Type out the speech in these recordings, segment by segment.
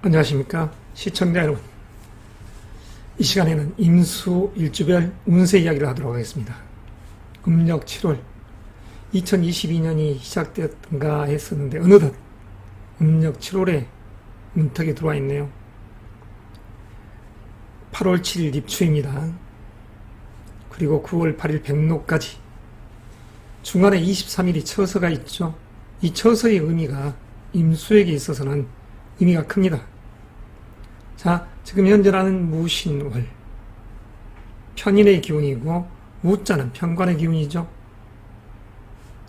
안녕하십니까 시청자 여러분. 이 시간에는 임수 일주별 운세 이야기를 하도록 하겠습니다. 음력 7월 2022년이 시작되었던가 했었는데 어느덧 음력 7월에 문턱에 들어와 있네요. 8월 7일 입추입니다. 그리고 9월 8일 백로까지 중간에 23일이 처서가 있죠. 이 처서의 의미가 임수에게 있어서는 의미가 큽니다. 자, 지금 현재라는 무신월, 편인의 기운이고 무자는 편관의 기운이죠.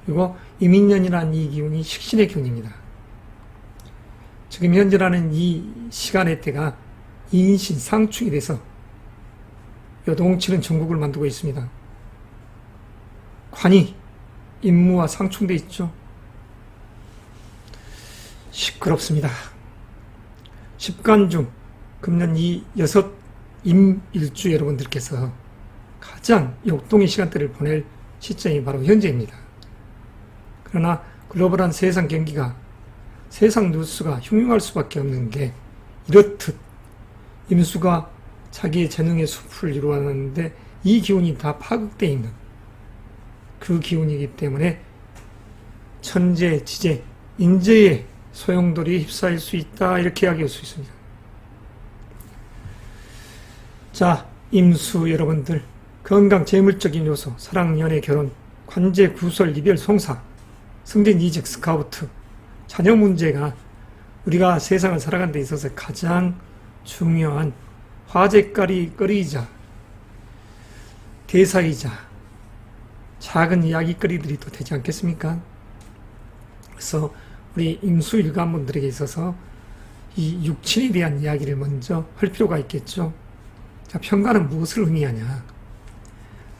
그리고 이민년이라는 이 기운이 식신의 기운입니다. 지금 현재라는 이 시간의 때가 인신 상충이 돼서 요동치는 전국을 만들고 있습니다. 관이 임무와 상충돼 있죠. 시끄럽습니다. 10간 중 금년 이 6임일주 여러분들께서 가장 역동의 시간대를 보낼 시점이 바로 현재입니다. 그러나 글로벌한 세상 경기가, 세상 뉴스가 흉흉할 수밖에 없는 게 이렇듯 임수가 자기의 재능의 숲을 이루었는데 이 기운이 다 파극되어 있는 그 기운이기 때문에 천재, 지재, 인재의 소용돌이에 휩싸일 수 있다, 이렇게 이야기할 수 있습니다. 자, 임수 여러분들, 건강, 재물적인 요소, 사랑, 연애, 결혼, 관제, 구설, 이별, 송사, 승진, 이직, 스카우트, 자녀 문제가 우리가 세상을 살아가는 데 있어서 가장 중요한 화제거리이자 대사이자 작은 이야기거리들이 또 되지 않겠습니까? 그래서 우리 임수 일간분들에게 있어서 이 육친에 대한 이야기를 먼저 할 필요가 있겠죠. 자, 편관은 무엇을 의미하냐?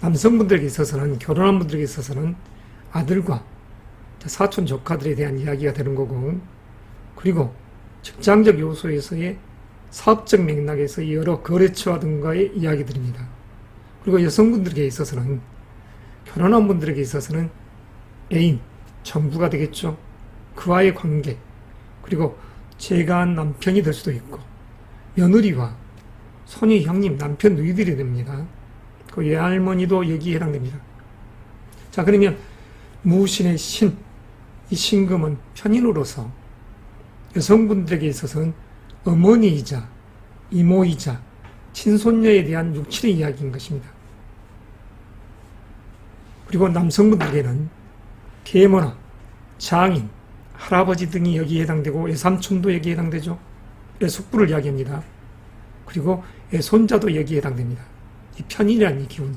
남성분들에게 있어서는, 결혼한 분들에게 있어서는 아들과 사촌 조카들에 대한 이야기가 되는 거고, 그리고 직장적 요소에서의 사업적 맥락에서 여러 거래처와 등과의 이야기들입니다. 그리고 여성분들에게 있어서는, 결혼한 분들에게 있어서는 애인, 정부가 되겠죠. 그와의 관계, 그리고 재가한 남편이 될 수도 있고, 며느리와 손위, 형님, 남편, 누이들이 됩니다. 그 외할머니도 여기에 해당됩니다. 자, 그러면 무신의 신, 이 신금은 편인으로서 여성분들에게 있어서는 어머니이자 이모이자 친손녀에 대한 육친의 이야기인 것입니다. 그리고 남성분들에게는 계모나 장인, 할아버지 등이 여기에 해당되고 외삼촌도 여기에 해당되죠. 외숙부를 이야기합니다. 그리고 외손자도 여기에 해당됩니다. 이 편인이라는 이 기운이.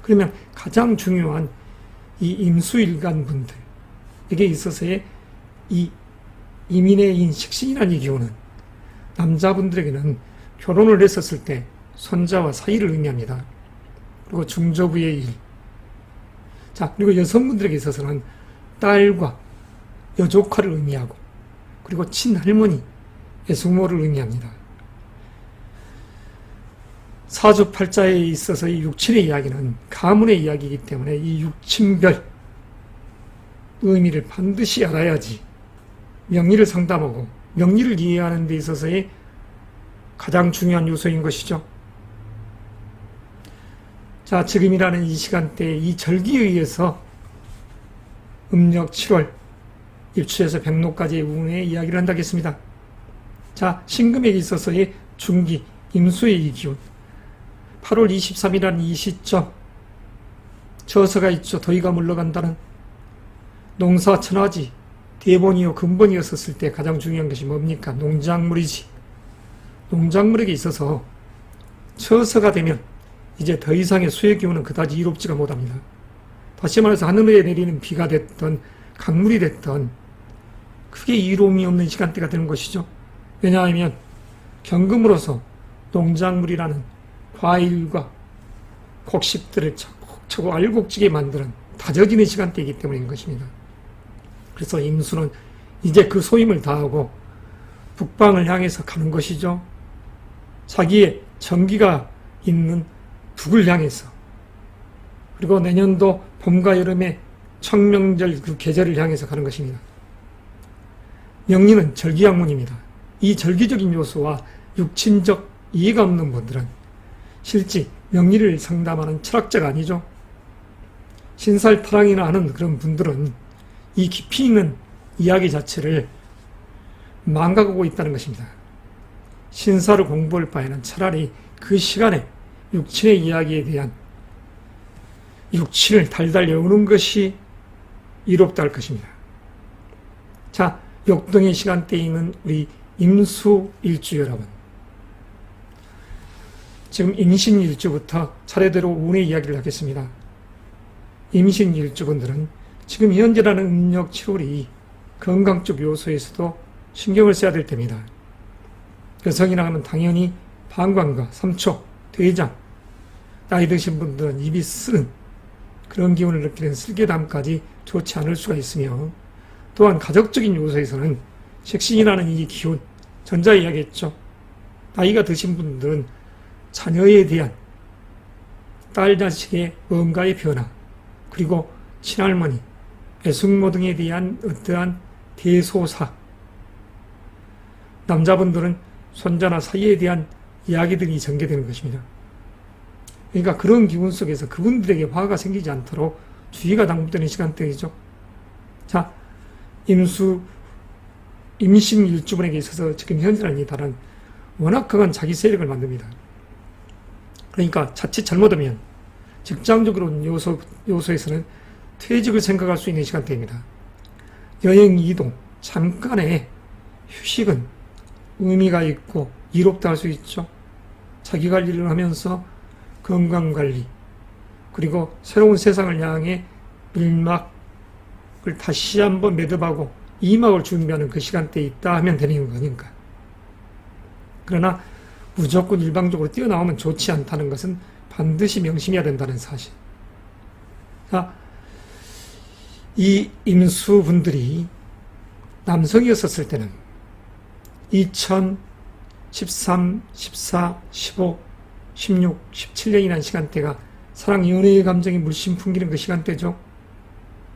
그러면 가장 중요한 이 임수일간 분들에게 있어서의 이 이민의 인, 식신이라는 이 기운은 남자분들에게는 결혼을 했었을 때 손자와 사이를 의미합니다. 그리고 중저부의 일. 자, 그리고 여성분들에게 있어서는 딸과 여조카를 의미하고, 그리고 친할머니, 외숙모를 의미합니다. 사주팔자에 있어서 이 육친의 이야기는 가문의 이야기이기 때문에 이 육친별 의미를 반드시 알아야지 명리를 상담하고 명리를 이해하는 데 있어서의 가장 중요한 요소인 것이죠. 자, 지금이라는 이 시간대에 이 절기에 의해서 음력 7월 입추에서 백로까지의 운의 이야기를 한다겠습니다. 자, 신금에게 있어서의 중기, 임수의 이 기운, 8월 23일이라는 이 시점, 처서가 있죠. 더위가 물러간다는. 농사 천하지, 대본이요 근본이었을 때 가장 중요한 것이 뭡니까? 농작물이지. 농작물에게 있어서 처서가 되면 이제 더 이상의 수의 기운은 그다지 이롭지가 못합니다. 다시 말해서 하늘에 내리는 비가 됐던 강물이 됐던 크게 이로움이 없는 시간대가 되는 것이죠. 왜냐하면 경금으로서 농작물이라는 과일과 곡식들을 차곡차곡 알곡지게 만드는 다져지는 시간대이기 때문인 것입니다. 그래서 임수는 이제 그 소임을 다하고 북방을 향해서 가는 것이죠. 자기의 정기가 있는 북을 향해서, 그리고 내년도 봄과 여름의 청명절 그 계절을 향해서 가는 것입니다. 명리는 절기학문입니다. 이 절기적인 요소와 육친적 이해가 없는 분들은 실제 명리를 상담하는 철학자가 아니죠. 신살타랑이나 하는 그런 분들은 이 깊이 있는 이야기 자체를 망각하고 있다는 것입니다. 신사를 공부할 바에는 차라리 그 시간에 육친의 이야기에 대한 육친을 달달 외우는 것이 이롭다 할 것입니다. 자, 역동의 시간대에 있는 우리 임수일주 여러분, 지금 임신일주부터 차례대로 운의 이야기를 하겠습니다. 임신일주분들은 지금 현재라는 음력 7월이 건강 쪽 요소에서도 신경을 써야 될 때입니다. 여성이라 하면 당연히 방광과 삼초, 대장, 나이 드신 분들은 입이 쓰는 그런 기운을 느끼는 슬개담까지 좋지 않을 수가 있으며, 또한 가족적인 요소에서는 식신이라는 이 기운, 전자 이야기했죠. 나이가 드신 분들은 자녀에 대한 딸 자식의 뭔가의 변화, 그리고 친할머니, 애숙모 등에 대한 어떠한 대소사, 남자분들은 손자나 사이에 대한 이야기들이 전개되는 것입니다. 그러니까 그런 기운 속에서 그분들에게 화가 생기지 않도록 주의가 당부되는 시간대이죠. 자, 임신일주분에게 있어서 지금 현재라는 이 달은 워낙 강한 자기 세력을 만듭니다. 그러니까 자칫 잘못하면 직장적으로 요소에서는 퇴직을 생각할 수 있는 시간대입니다. 여행, 이동, 잠깐의 휴식은 의미가 있고 이롭다 할 수 있죠. 자기 관리를 하면서 건강관리, 그리고 새로운 세상을 향해 밀막을 다시 한번 매듭하고 이막을 준비하는 그 시간대에 있다 하면 되는 거니까. 그러나 무조건 일방적으로 뛰어나오면 좋지 않다는 것은 반드시 명심해야 된다는 사실. 자, 이 임수분들이 남성이었을 때는 2013, 14, 15, 16, 17년이라는 시간대가 사랑 연애의 감정이 물씬 풍기는 그 시간대죠.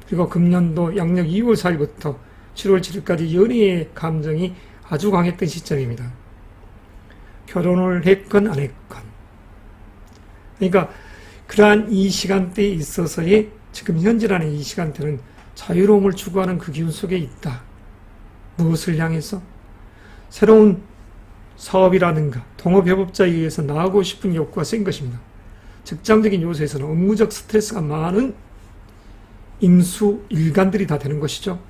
그리고 금년도 양력 2월 4일부터 7월 7일까지 연애의 감정이 아주 강했던 시점입니다. 결혼을 했건 안 했건. 그러니까 그러한 이 시간대에 있어서의 지금 현재라는 이 시간대는 자유로움을 추구하는 그 기운 속에 있다. 무엇을 향해서? 새로운 사업이라든가 동업협업자에 의해서 나가고 싶은 욕구가 센 것입니다. 직장적인 요소에서는 업무적 스트레스가 많은 임수 일간들이 다 되는 것이죠.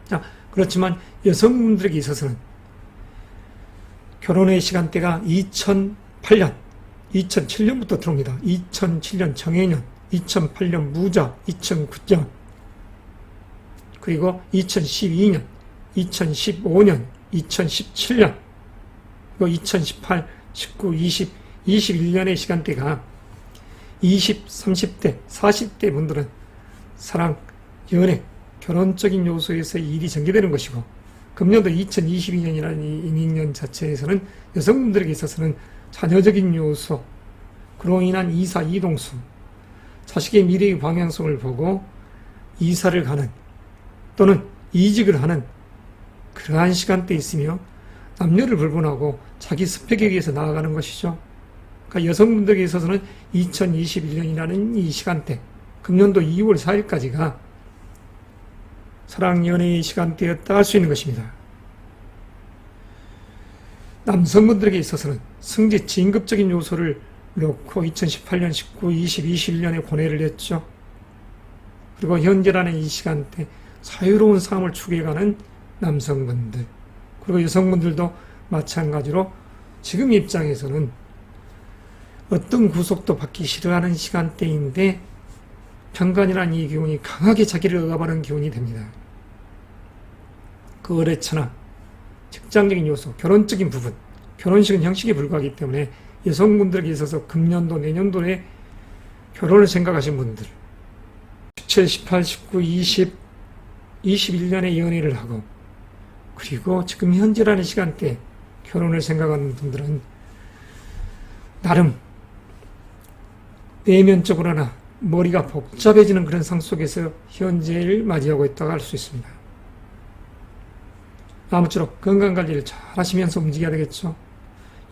자, 그렇지만 여성분들에게 있어서는 결혼의 시간대가 2008년, 2007년부터 들어옵니다. 2007년 정해년, 2008년 무자, 2009년, 그리고 2012년, 2015년, 2017년, 그리고 2018, 19, 20, 21년의 시간대가 20, 30대, 40대 분들은 사랑, 연애, 결혼적인 요소에서 일이 전개되는 것이고, 금년도 2022년이라는 이 인년 자체에서는 여성분들에게 있어서는 자녀적인 요소, 그로 인한 이사, 이동수, 자식의 미래의 방향성을 보고 이사를 가는 또는 이직을 하는 그러한 시간대에 있으며 남녀를 불문하고 자기 스펙에 의해서 나아가는 것이죠. 그러니까 여성분들에게 있어서는 2021년이라는 이 시간대, 금년도 2월 4일까지가 사랑 연애의 시간대였다 할 수 있는 것입니다. 남성분들에게 있어서는 승지 진급적인 요소를 놓고 2018년, 19, 20, 21년에 고뇌를 했죠. 그리고 현재라는 이 시간대 자유로운 삶을 추구해가는 남성분들, 그리고 여성분들도 마찬가지로 지금 입장에서는 어떤 구속도 받기 싫어하는 시간대인데 편관이라는 이 기운이 강하게 자기를 억압하는 기운이 됩니다. 그 거래처나 직장적인 요소, 결혼적인 부분, 결혼식은 형식에 불과하기 때문에 여성분들에게 있어서 금년도, 내년도에 결혼을 생각하신 분들, 17, 18, 19, 20, 21년에 연애를 하고, 그리고 지금 현재라는 시간대 결혼을 생각하는 분들은 나름 내면적으로나 머리가 복잡해지는 그런 상 속에서 현재를 맞이하고 있다고 할 수 있습니다. 아무쪼록 건강관리를 잘 하시면서 움직여야 되겠죠.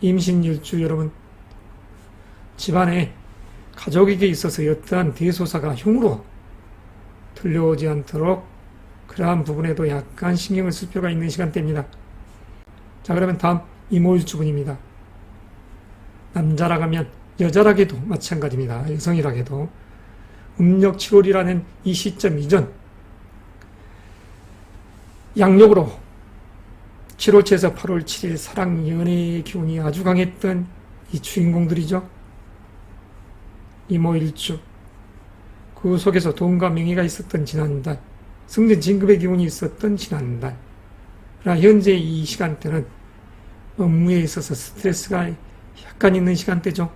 임신일주 여러분, 집안에 가족에게 있어서 어떠한 대소사가 흉으로 들려오지 않도록 그러한 부분에도 약간 신경을 쓸 필요가 있는 시간대입니다. 자, 그러면 다음 이모일주분입니다. 남자라 하면 여자라게도 마찬가지입니다. 여성이라게도 음력 7월이라는 이 시점 이전 양력으로 7월 7에서 8월 7일 사랑 연애의 기운이 아주 강했던 이 주인공들이죠. 이모일주, 그 속에서 돈과 명예가 있었던 지난달, 승진 진급의 기운이 있었던 지난달. 그러나 현재 이 시간대는 업무에 있어서 스트레스가 약간 있는 시간대죠.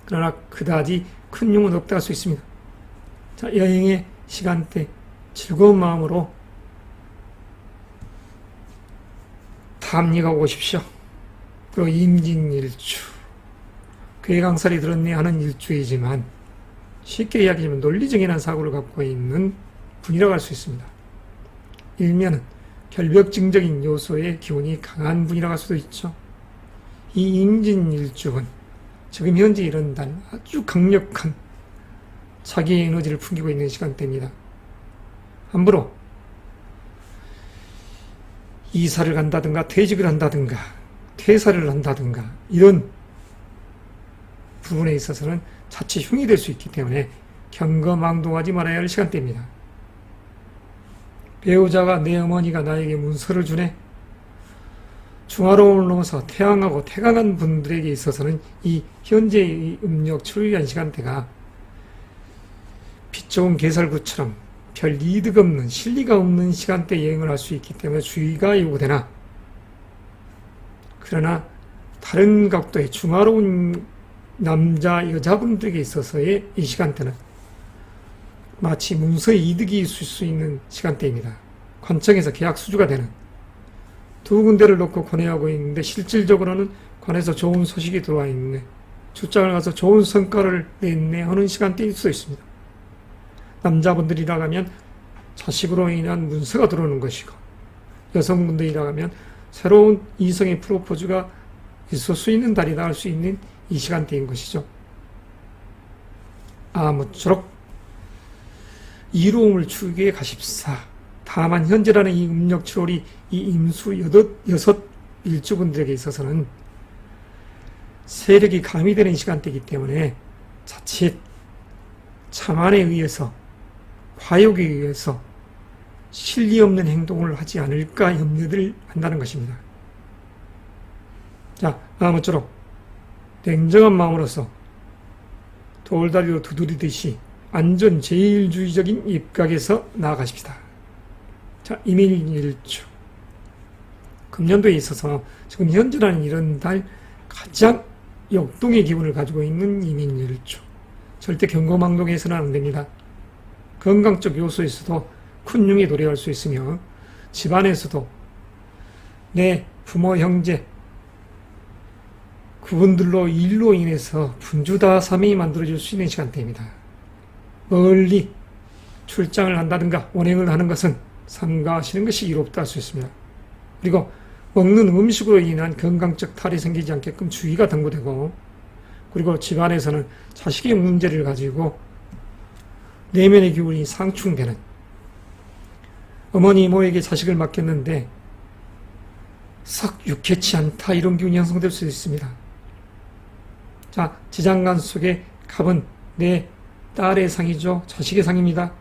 그러나 그다지 큰 용은 없다 할 수 있습니다. 자, 여행의 시간대, 즐거운 마음으로 탐닉하고 오십시오. 그리고 임진일주, 괴강살이 들었네 하는 일주이지만 쉽게 이야기하면 논리적인 사고를 갖고 있는 분이라고 할 수 있습니다. 일면은 결벽증적인 요소의 기운이 강한 분이라고 할 수도 있죠. 이 임진일주는 지금 현재 이런 달 아주 강력한 자기의 에너지를 풍기고 있는 시간대입니다. 함부로 이사를 간다든가 퇴직을 한다든가 퇴사를 한다든가 이런 부분에 있어서는 자칫 흉이 될 수 있기 때문에 경거망동하지 말아야 할 시간대입니다. 배우자가 내 어머니가 나에게 문서를 주네, 중화로움을 넘어서 태양하고 태강한 분들에게 있어서는 이 현재의 음력 7일이라는 시간대가 빛 좋은 개살구처럼 별 이득 없는 실리가 없는 시간대 여행을 할 수 있기 때문에 주의가 요구되나, 그러나 다른 각도의 중화로운 남자 여자분들에게 있어서의 이 시간대는 마치 문서의 이득이 있을 수 있는 시간대입니다. 관청에서 계약 수주가 되는, 두 군데를 놓고 권해하고 있는데 실질적으로는 관에서 좋은 소식이 들어와 있네, 출장을 가서 좋은 성과를 냈네 하는 시간대일 수 있습니다. 남자분들이라 하면 자식으로 인한 문서가 들어오는 것이고, 여성분들이라 하면 새로운 이성의 프로포즈가 있을 수 있는 달이다 할 수 있는 이 시간대인 것이죠. 아무쪼록 이로움을 추구해 가십사. 다만 현재라는 이 음력 7월이 이 임수 여섯 일주분들에게 있어서는 세력이 가미되는 시간대이기 때문에 자칫 자만에 의해서, 과욕에 의해서 실리 없는 행동을 하지 않을까 염려를 한다는 것입니다. 자, 아무쪼록 냉정한 마음으로서 돌다리로 두드리듯이 안전 제일주의적인 입각에서 나아가십시다. 자, 임일일주, 금년도에 있어서 지금 현재라는 이런 달 가장 역동의 기운을 가지고 있는 임일일주, 절대 경거망동해서는 안 됩니다. 건강적 요소에서도 큰 흉에 도래할 수 있으며, 집안에서도 내 부모, 형제, 그분들로 일로 인해서 분주다삼이 만들어질 수 있는 시간대입니다. 멀리 출장을 한다든가 원행을 하는 것은 삼가하시는 것이 이롭다 할 수 있습니다. 그리고 먹는 음식으로 인한 건강적 탈이 생기지 않게끔 주의가 당부되고, 그리고 집안에서는 자식의 문제를 가지고 내면의 기운이 상충되는, 어머니 이모에게 자식을 맡겼는데 썩 유쾌치 않다 이런 기운이 형성될 수 있습니다. 자, 지장간 속에 갑은 내 딸의 상이죠. 자식의 상입니다.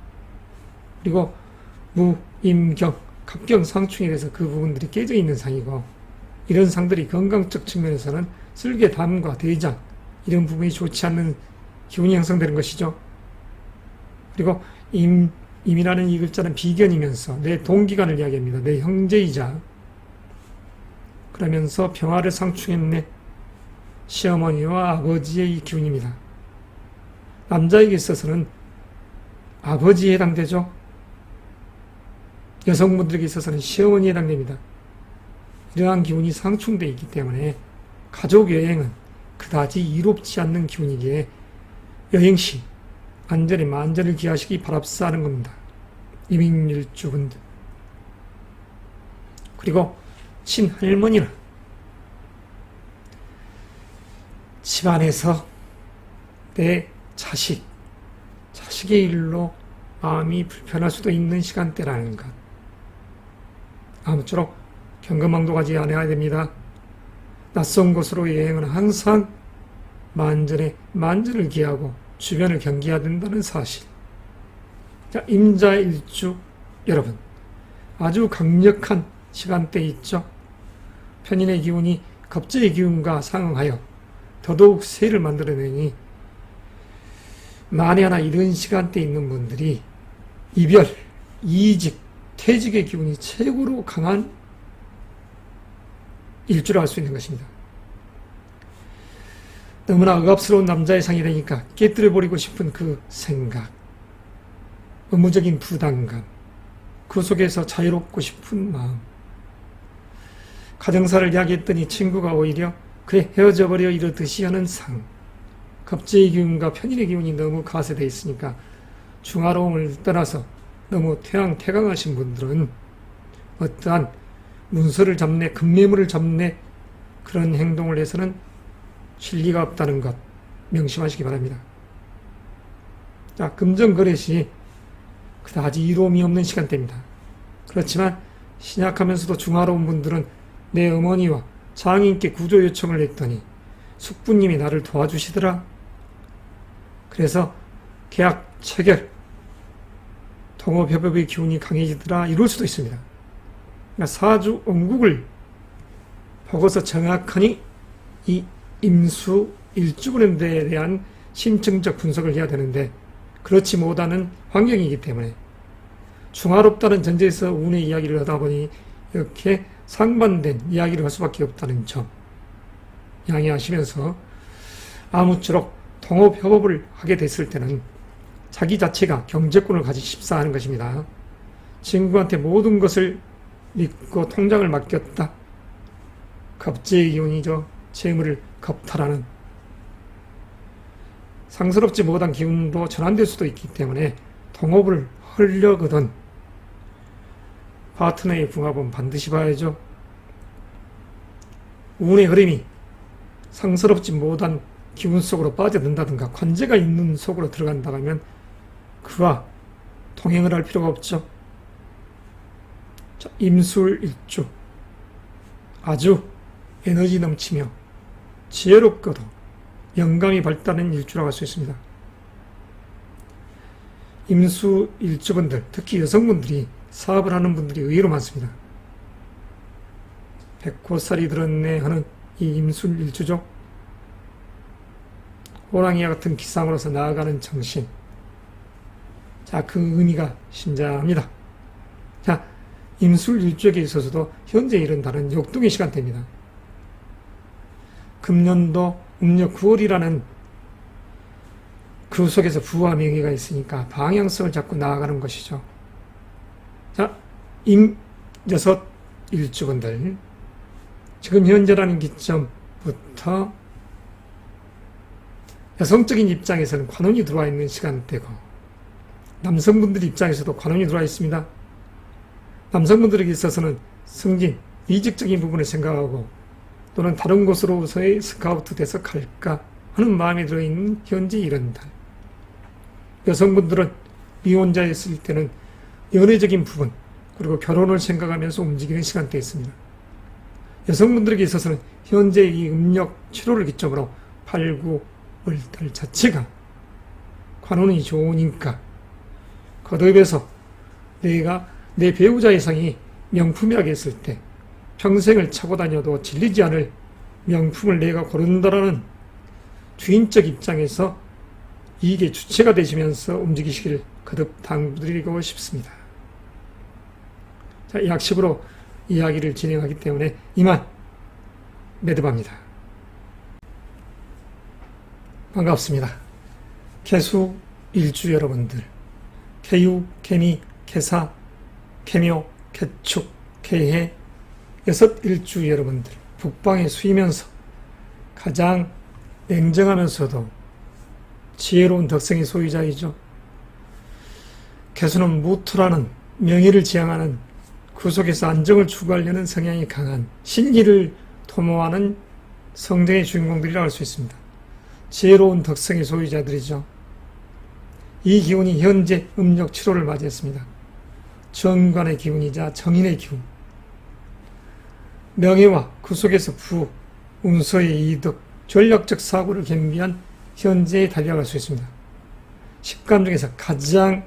그리고 무, 임, 경, 갑경 상충에 대해서 그 부분들이 깨져 있는 상이고, 이런 상들이 건강적 측면에서는 쓸개, 담과 대장 이런 부분이 좋지 않는 기운이 형성되는 것이죠. 그리고 임이라는 이 글자는 비견이면서 내 동기간을 이야기합니다. 내 형제이자, 그러면서 병화를 상충했네, 시어머니와 아버지의 이 기운입니다. 남자에게 있어서는 아버지에 해당되죠. 여성분들에게 있어서는 시어머니에 해당됩니다. 이러한 기운이 상충되어 있기 때문에 가족 여행은 그다지 이롭지 않는 기운이기에 여행시 안전에 만전을 기하시기 바랍사하는 겁니다. 임인일주분들, 그리고 친할머니는 집안에서 내 자식의 일로 마음이 불편할 수도 있는 시간대라는 것. 아무쪼록 경거망독하지 않아야 됩니다. 낯선 곳으로 여행은 항상 만전을 기하고 주변을 경계해야 된다는 사실. 자, 임자일주 여러분, 아주 강력한 시간대 있죠. 편인의 기운이 겁재의 기운과 상응하여 더더욱 세를 만들어내니 만에 하나 이런 시간대에 있는 분들이 이별, 이직, 퇴직의 기운이 최고로 강한 일주라 할 수 있는 것입니다. 너무나 억압스러운 남자의 상이라니까 깨뜨려버리고 싶은 그 생각, 의무적인 부담감, 그 속에서 자유롭고 싶은 마음. 가정사를 이야기했더니 친구가 오히려 그래 헤어져버려 이러듯이 하는 상. 겁재의 기운과 편인의 기운이 너무 가세되어 있으니까 중화로움을 떠나서 너무 태강하신 분들은 어떠한 문서를 잡네, 급매물을 잡네 그런 행동을 해서는 실리가 없다는 것 명심하시기 바랍니다. 자, 금전거래시 그다지 이로움이 없는 시간대입니다. 그렇지만 신약하면서도 중화로운 분들은 내 어머니와 장인께 구조 요청을 했더니 숙부님이 나를 도와주시더라. 그래서 계약 체결, 동업협업의 기운이 강해지더라. 이럴 수도 있습니다. 그러니까 사주 원국을 보고서 정확하니 이 임수 일주분에 대한 심층적 분석을 해야 되는데 그렇지 못하는 환경이기 때문에 중화롭다는 전제에서 운의 이야기를 하다 보니 이렇게 상반된 이야기를 할 수밖에 없다는 점 양해하시면서 아무쪼록 동업협업을 하게 됐을 때는 자기 자체가 경제권을 가지십사 하는 것입니다. 친구한테 모든 것을 믿고 통장을 맡겼다. 겁재의 기운이죠. 재물을 겁탈하는 상스럽지 못한 기운도 전환될 수도 있기 때문에 동업을 하려거든 파트너의 궁합은 반드시 봐야죠. 운의 흐름이 상스럽지 못한 기운 속으로 빠져든다든가 관제가 있는 속으로 들어간다 하면 그와 동행을 할 필요가 없죠. 자, 임술일주 아주 에너지 넘치며 지혜롭고도 영감이 발달하는 일주라고 할 수 있습니다. 임수일주분들, 특히 여성분들이 사업을 하는 분들이 의외로 많습니다. 백호살이 들었네 하는 이 임술일주죠. 호랑이와 같은 기상으로서 나아가는 정신. 자, 그 의미가 심장합니다. 자, 임술일주에게 있어서도 현재 일은 다른 역동의 시간대입니다. 금년도 음력 9월이라는 그 속에서 부와 명예가 있으니까 방향성을 잡고 나아가는 것이죠. 자, 임여섯 일주분들 지금 현재라는 기점부터 여성적인 입장에서는 관운이 들어와 있는 시간대고 남성분들 입장에서도 관운이 들어와 있습니다. 남성분들에게 있어서는 승진, 이직적인 부분을 생각하고 또는 다른 곳으로서의 스카우트 돼서 갈까 하는 마음이 들어있는 현재 이런 달. 여성분들은 미혼자였을 때는 연애적인 부분 그리고 결혼을 생각하면서 움직이는 시간대에 있습니다. 여성분들에게 있어서는 현재 이 음력 7월을 기점으로 8, 9월 달 자체가 관운이 좋으니까 거듭해서 내가 내 배우자의 상이 명품이라고 했을 때 평생을 차고 다녀도 질리지 않을 명품을 내가 고른다라는 주인적 입장에서 이게 주체가 되시면서 움직이시길 거듭 당부드리고 싶습니다. 자, 약식으로 이야기를 진행하기 때문에 이만 매듭합니다. 반갑습니다. 개수 일주 여러분들, 개유, 개미, 개사, 개묘, 개축, 개해 여섯 일주 여러분들 북방에 수이면서 가장 냉정하면서도 지혜로운 덕성의 소유자이죠. 개수는 무토라는 명예를 지향하는 그 속에서 안정을 추구하려는 성향이 강한 신기를 도모하는 성정의 주인공들이라고 할 수 있습니다. 지혜로운 덕성의 소유자들이죠. 이 기운이 현재 음력 7호를 맞이했습니다. 정관의 기운이자 정인의 기운. 명예와 그 속에서 부, 운서의 이득, 전략적 사고를 겸비한 현재의 달이라고 할 수 있습니다. 십간 중에서 가장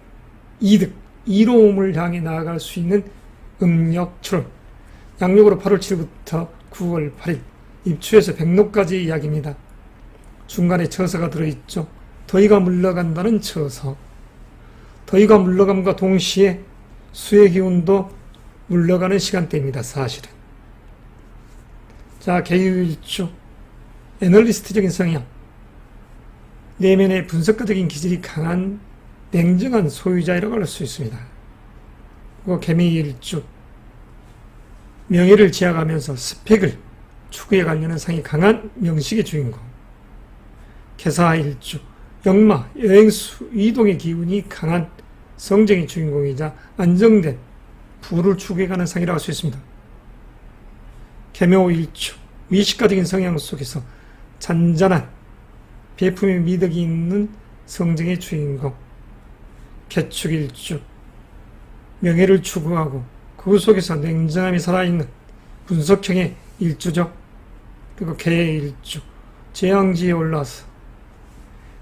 이득, 이로움을 향해 나아갈 수 있는 음력 7월, 양력으로 8월 7일부터 9월 8일, 입추에서 백로까지의 이야기입니다. 중간에 처서가 들어있죠. 더위가 물러간다는 처서. 더위가 물러감과 동시에 수의 기운도 물러가는 시간대입니다. 사실은. 자, 개유일주, 애널리스트적인 성향, 내면의 분석가적인 기질이 강한 냉정한 소유자라고 할 수 있습니다. 그리고 개미일주, 명예를 지향하면서 스펙을 추구해 가려는 성이 강한 명식의 주인공. 개사일주, 역마, 여행수, 이동의 기운이 강한 성정의 주인공이자 안정된 부를 추구해가는 성이라고 할 수 있습니다. 개묘일주, 미식가적인 성향 속에서 잔잔한 배품의 미덕이 있는 성정의 주인공. 개축일주, 명예를 추구하고 그 속에서 냉정함이 살아있는 분석형의 일주죠. 그리고 개일주, 재앙지에 올라서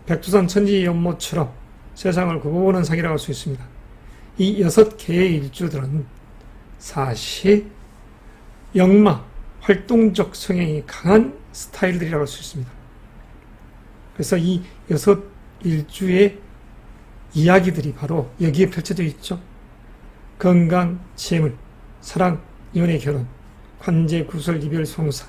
백두산 천지 연못처럼 세상을 굽어보는 상이라고 할 수 있습니다. 이 6개의 일주들은 사실 역마, 활동적 성향이 강한 스타일들이라고 할 수 있습니다. 그래서 이 6일주의 이야기들이 바로 여기에 펼쳐져 있죠. 건강, 재물, 사랑, 연애, 결혼, 관제, 구설, 이별, 송사,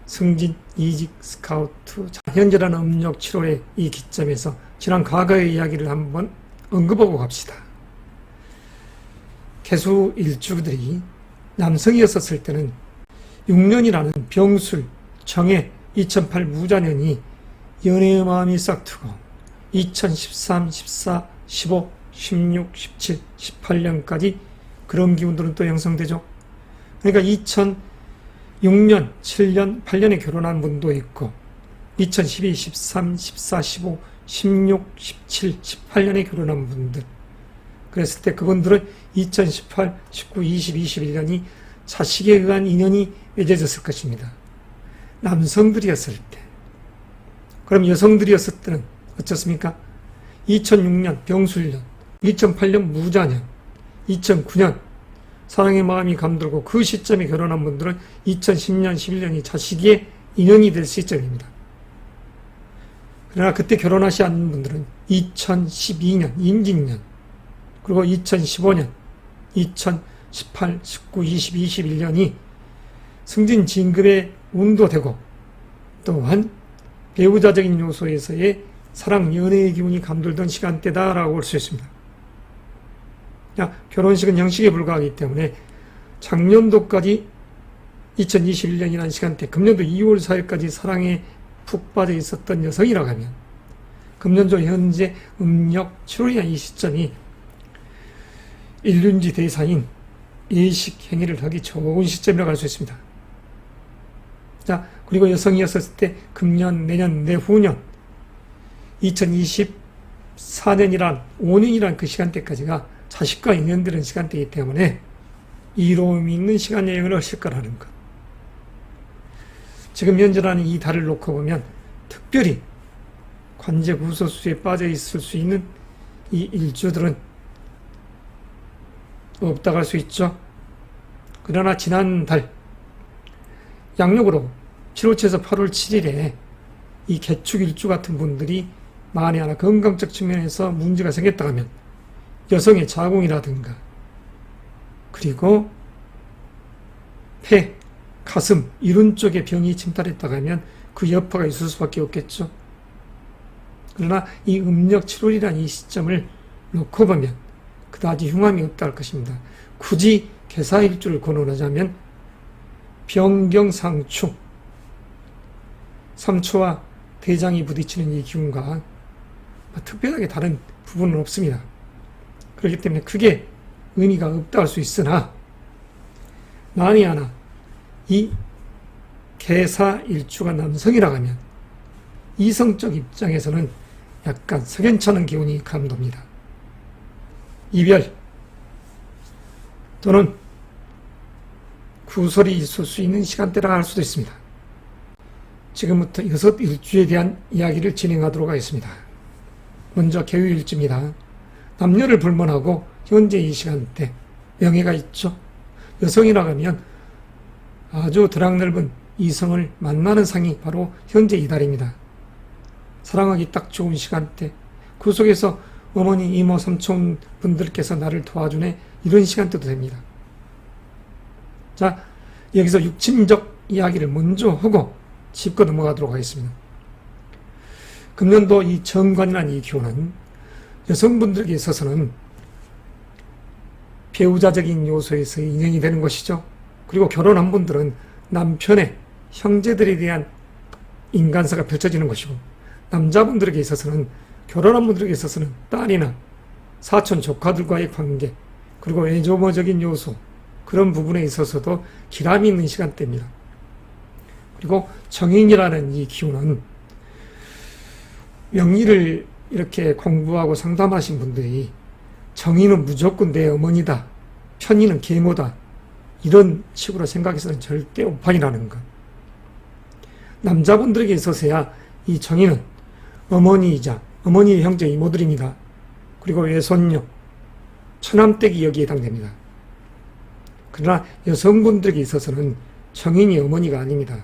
승진, 이직, 스카우트. 자, 현재라는 음력 7월의 이 기점에서 지난 과거의 이야기를 한번 언급하고 갑시다. 개수 일주들이 남성이었을 때는 6년이라는 병술, 정해, 2008 무자년이 연애의 마음이 싹트고 2013, 14, 15, 16, 17, 18년까지 그런 기운들은 또 형성되죠. 그러니까 2006년, 7년, 8년에 결혼한 분도 있고 2012, 13, 14, 15, 16, 17, 18년에 결혼한 분들. 그랬을 때 그분들은 2018, 19, 20, 21년이 자식에 의한 인연이 맺어졌을 것입니다. 남성들이었을 때. 그럼 여성들이었을 때는 어떻습니까? 2006년 병술년, 2008년 무자년, 2009년 사랑의 마음이 감돌고 그 시점에 결혼한 분들은 2010년, 11년이 자식의 인연이 될 시점입니다. 그러나 그때 결혼하지 않는 분들은 2012년, 임진년, 그리고 2015년, 2018, 19, 20, 21년이 승진 진급의 운도 되고 또한 배우자적인 요소에서의 사랑, 연애의 기운이 감돌던 시간대다라고 볼 수 있습니다. 결혼식은 형식에 불과하기 때문에 작년도까지 2021년이라는 시간대, 금년도 2월 4일까지 사랑에 푹 빠져 있었던 여성이라고 하면 금년도 현재 음력 7월이라는 이 시점이 일륜지 대사인 예식 행위를 하기 좋은 시점이라고 할 수 있습니다. 자, 그리고 여성이었을 때 금년, 내년, 내후년 2024년이란 5년이란 그 시간대까지가 자식과 인연되는 시간대이기 때문에 이로움이 있는 시간 여행을 하실 거라는 것. 지금 현재라는 이 달을 놓고 보면 특별히 관제 구소수에 빠져 있을 수 있는 이 일주들은 없다고 할 수 있죠. 그러나 지난 달 양력으로 7월에서 8월 7일에 이 개축 일주 같은 분들이 만에 하나 건강적 측면에서 문제가 생겼다 하면 여성의 자궁이라든가 그리고 폐, 가슴 이런 쪽에 병이 침탈했다고 하면 그 여파가 있을 수밖에 없겠죠. 그러나 이 음력 7월이라는 이 시점을 놓고 보면 그다지 흉함이 없다 할 것입니다. 굳이 개사일주를 권원하자면 병경상충, 삼초와 대장이 부딪히는 이 기운과 특별하게 다른 부분은 없습니다. 그렇기 때문에 크게 의미가 없다 할 수 있으나 만이 하나 이 개사일주가 남성이라고 하면 이성적 입장에서는 약간 석연찮은 기운이 감돕니다. 이별 또는 구설이 있을 수 있는 시간대라 할 수도 있습니다. 지금부터 6일주에 대한 이야기를 진행하도록 하겠습니다. 먼저 개유일주입니다. 남녀를 불문하고 현재 이 시간대 명예가 있죠. 여성이라고 하면 아주 드락넓은 이성을 만나는 상이 바로 현재 이달입니다. 사랑하기 딱 좋은 시간대, 그 속에서 어머니, 이모, 삼촌 분들께서 나를 도와주네, 이런 시간대도 됩니다. 자, 여기서 육친적 이야기를 먼저 하고 짚고 넘어가도록 하겠습니다. 금년도 이 정관이라는 이 기호는 여성분들에게 있어서는 배우자적인 요소에서 인연이 되는 것이죠. 그리고 결혼한 분들은 남편의 형제들에 대한 인간사가 펼쳐지는 것이고, 남자분들에게 있어서는, 결혼한 분들에게 있어서는 딸이나 사촌 조카들과의 관계, 그리고 외조모적인 요소, 그런 부분에 있어서도 기람이 있는 시간대입니다. 그리고 정인이라는 이 기운은 명리를 이렇게 공부하고 상담하신 분들이 정인은 무조건 내 어머니다, 편인은 계모다, 이런 식으로 생각해서는 절대 오판이라는 것. 남자분들에게 있어서야 이 정인은 어머니이자 어머니의 형제 이모들입니다. 그리고 외손녀, 처남댁이 여기에 해당됩니다. 그러나 여성분들에게 있어서는 정인이 어머니가 아닙니다.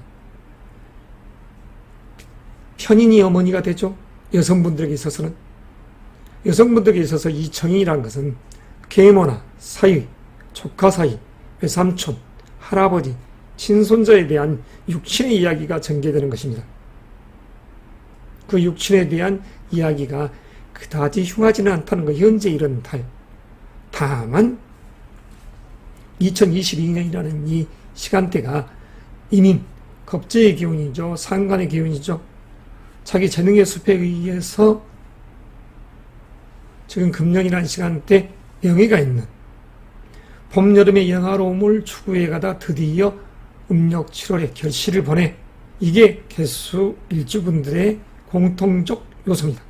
편인이 어머니가 되죠. 여성분들에게 있어서는. 여성분들에게 있어서 이 정인이라는 것은 계모나 사위, 조카 사이, 외삼촌, 할아버지, 친손자에 대한 육친의 이야기가 전개되는 것입니다. 그 육친에 대한 이야기가 그다지 흉하지는 않다는 것, 현재 이런 달. 다만 2022년이라는 이 시간대가 이민, 겁재의 기운이죠. 상관의 기운이죠. 자기 재능의 숲에 의해서 지금 금년이라는 시간대 명예가 있는 봄, 여름의 영화로움을 추구해가다 드디어 음력 7월에 결실을 보내, 이게 개수 일주분들의 공통적 요소입니다.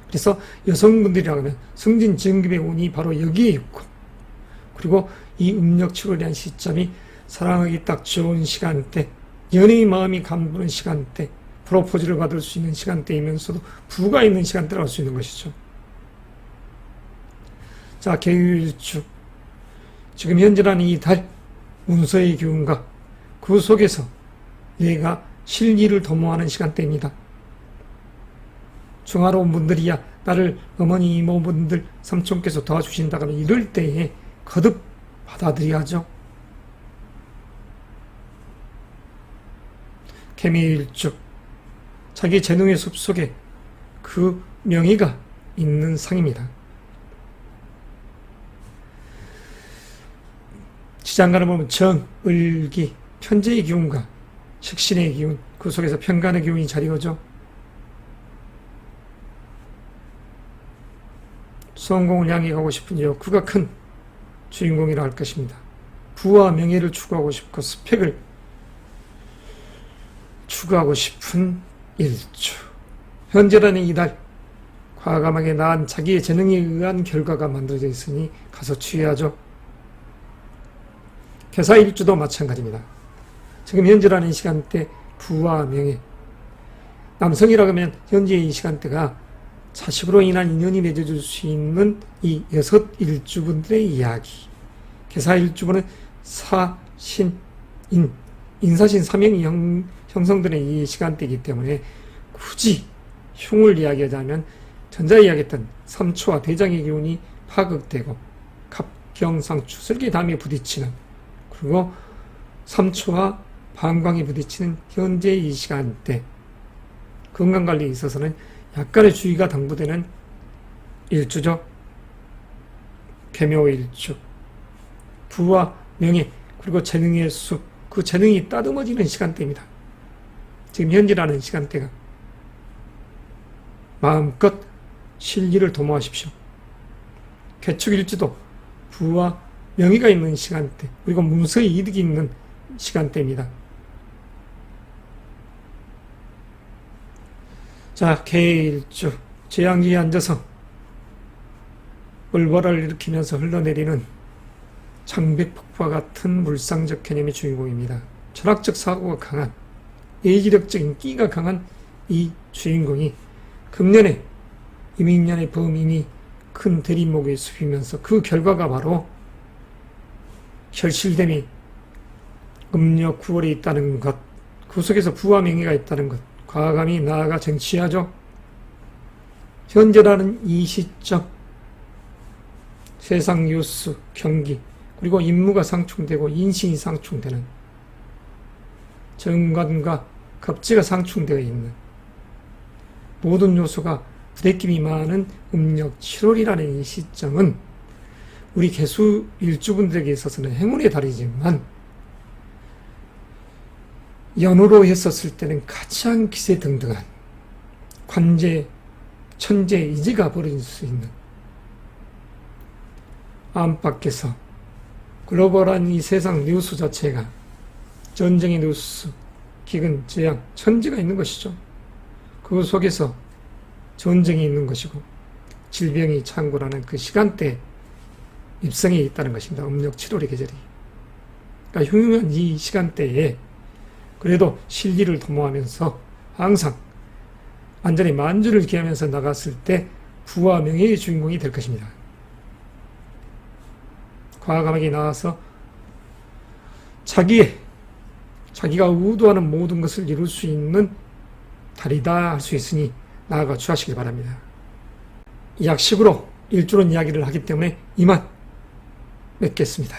그래서 여성분들이라고 하면 승진 진급의 운이 바로 여기에 있고, 그리고 이 음력 7월이라는 시점이 사랑하기 딱 좋은 시간대, 연애의 마음이 감도는 시간대, 프로포즈를 받을 수 있는 시간대이면서도 부가 있는 시간대라고 할 수 있는 것이죠. 자, 개유일주. 지금 현재라는 이 달, 운서의 기운과 그 속에서 얘가 실리를 도모하는 시간대입니다. 중화로운 분들이야 나를 어머니, 이모분들, 삼촌께서 도와주신다고 하면 이럴 때에 거듭 받아들여야죠. 개미일주. 자기 재능의 숲속에 그 명의가 있는 상입니다. 지장간을 보면 정, 을기, 편재의 기운과 식신의 기운, 그 속에서 편간의 기운이 자리오죠. 성공을 향해 가고 싶은 욕구가 큰 주인공이라 할 것입니다. 부와 명예를 추구하고 싶고 스펙을 추구하고 싶은 일주. 현재라는 이달, 과감하게 나은 자기의 재능에 의한 결과가 만들어져 있으니 가서 취해야죠. 개사일주도 마찬가지입니다. 지금 현재라는 시간대 부와 명예, 남성이라고 하면 현재 이 시간대가 자식으로 인한 인연이 맺어줄 수 있는 이 6일주분들의 이야기. 개사일주분은 사, 신, 인, 인사신 사명이 형성되는 이 시간대이기 때문에 굳이 흉을 이야기하자면 전자 이야기했던 삼초와 대장의 기운이 파극되고 갑경상추, 설계담에 부딪히는, 그리고 삼초와 방광이 부딪히는 현재 이 시간대, 건강관리에 있어서는 약간의 주의가 당부되는 일주죠. 개묘일주. 부와 명예, 그리고 재능의 숲, 그 재능이 따듬어지는 시간대입니다. 지금 현재라는 시간대가 마음껏 실리를 도모하십시오. 개축일주도 부와 명의가 있는 시간대, 그리고 무서히 이득이 있는 시간대입니다. 자, 개일주 재앙지에 앉아서 울보라를 일으키면서 흘러내리는 창백폭포와 같은 물상적 개념의 주인공입니다. 철학적 사고가 강한, 예지력적인 끼가 강한 이 주인공이 금년에 이민년의 범인이 큰 대리목에 숲이면서 그 결과가 바로 결실됨이 음력 9월에 있다는 것, 그 속에서 부와 명예가 있다는 것, 과감히 나아가 쟁취하죠. 현재라는 이 시점, 세상 뉴스, 경기, 그리고 임무가 상충되고 인신이 상충되는, 정관과 겁지가 상충되어 있는 모든 요소가 부대낌이 많은 음력 7월이라는 이 시점은 우리 개수 일주분들에게 있어서는 행운의 달이지만 연으로 했었을 때는 가장 기세등등한 관제, 천재, 이지가 벌어질 수 있는 안팎에서 글로벌한 이 세상 뉴스 자체가 전쟁의 뉴스, 기근, 재앙, 천지가 있는 것이죠. 그 속에서 전쟁이 있는 것이고 질병이 창궐하는 그 시간대에 입성이 있다는 것입니다. 음력 7월의 계절이. 그러니까 흉흉한 이 시간대에 그래도 실리를 도모하면서 항상 안전히 만주를 기하면서 나갔을 때 부와 명예의 주인공이 될 것입니다. 과감하게 나와서 자기가 의도하는 모든 것을 이룰 수 있는 달이다 할 수 있으니 나아가 주하시길 바랍니다. 약식으로 일주론 이야기를 하기 때문에 이만 맺겠습니다.